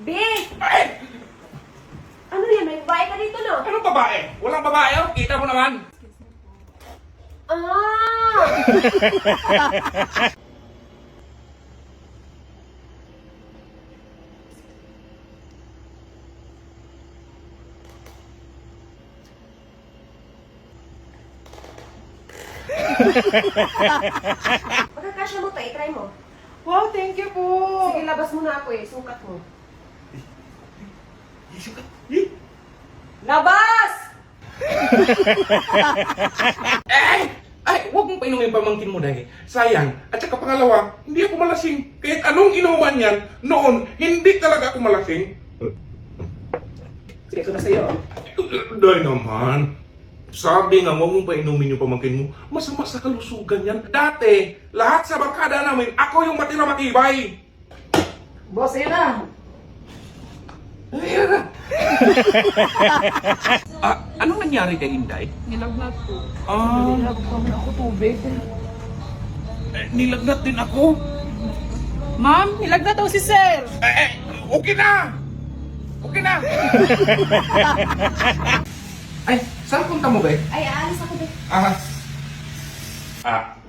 B! Ay! Ano yan? May babae ka dito, no? Anong babae? Walang babae, oh. Kita mo naman. Ah! Pagkakasya mo to, i-try mo. Wow, thank you po. Sige, labas mo na ako eh. Sukat mo. Isukat. Eh! Labas! Ay! Ay! Huwag mong painumin pamangkin mo dahil. Sayang. At saka pangalawa, hindi ako malasing. Kahit anong inuman yan, noon, hindi talaga ako malasing. Sige ko na sa'yo. Dahil naman. Sabi nga, huwag mong painumin yung pamangkin mo. Masama sa kalusugan yan. Dati, lahat sa barkada namin, ako yung matira matibay. Boss, ayun na. Ayan na. Anong nangyari kay Inday? Nilagnat po. Ah, Nilagpaman ako tubig. nilagnat din ako. Ma'am, nilagnat daw si sir. Okay na! Okay na! Ay, saan punta mo, be? Ay, aalis ako din.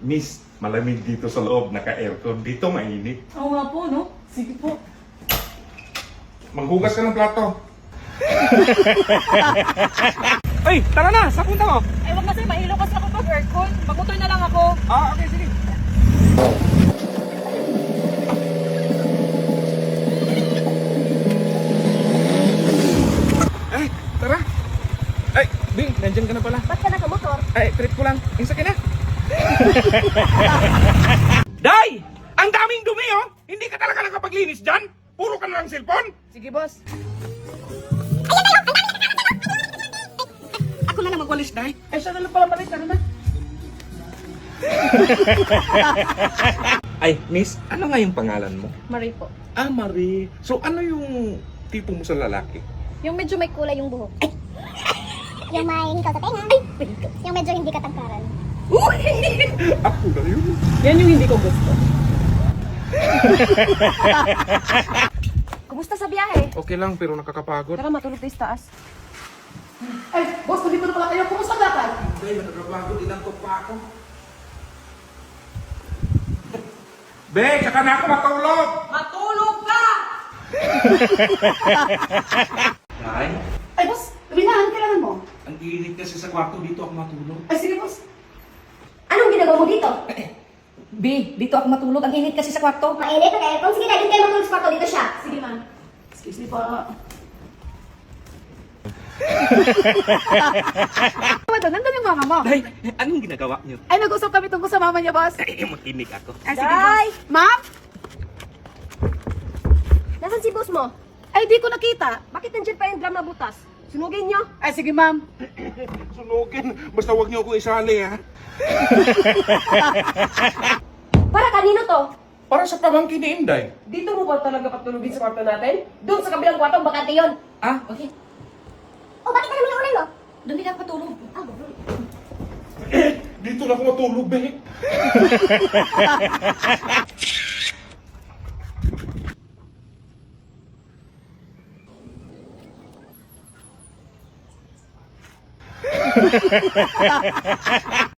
Miss, malamig dito sa loob, naka-aircon. Dito mainit. Oo nga po, no? Sige po. Manghugas ka ng plato. Ay, tara na! Saan punta mo? Ay, wag na sir, mahilo kasi ako pag-aircon. Mag-motor na lang ako. Okay, sige. Ay, tara. Ay, Bing, nandyan ka na pala. Ba't ka nakamotor? Ay, trip ko lang. Yung sakin na. Day! Ang daming dumi, oh! Hindi ka talaga nakapaglinis dyan? Puro ka na lang cellphone? Sige, boss. Ako na lang magwalis, Day. Ay, siya na lang pala malit. Ano na? Ay, miss, ano nga yung pangalan mo? Marie po. Marie. So, ano yung tipo mo sa lalaki? Yung medyo may kulay yung buhok. Yung may hikaw sa tenga. Yung medyo hindi katangkaran. Ako na yun. Yan yung hindi ko gusto. Kumusta sa biyahe? Okay lang, pero nakakapagod. Tara, matulog tayo sa taas. Ay, boss, nandito na pala kayo. Kumusta lakad? Day, nakakapagod. Inantok pa ako. Be, tsaka na ako matulog! Matulog ka! Day, Ay, boss, uminahan kailangan mo. ang init kasi sa kwarto dito ako matulog. Ay, sige, boss. Anong ginagawa mo dito? B, dito ako matulog. Ang init kasi sa kwarto. Mainit ang aircon. Sige na, din kayo matulog sa kwarto. Dito siya. Sige, ma'am. Excuse me po. Nandun yung mama mo. Day, anong ginagawa niyo? Ay, nag-usap kami tungkol sa mama niya, boss. Ay, makinig ako. Ay, sige, Day! boss. Ma'am? Nasaan si boss mo? Ay, di ko nakita. Bakit nandiyan pa yung drum na butas? Sunugin niyo. Ay, sige, ma'am. Sunugin. Basta huwag niyo ako isali, ha? Para kanino to? Para sa pamangkin ni Inday. Dito mo ba talaga patulugin sa kwarto natin? Doon sa kabilang kwarto, bakante yun. Okay. Oh, bakit naman yung ulan mo? Doon din ako patulog. Ah, Dito na ako matulog, be.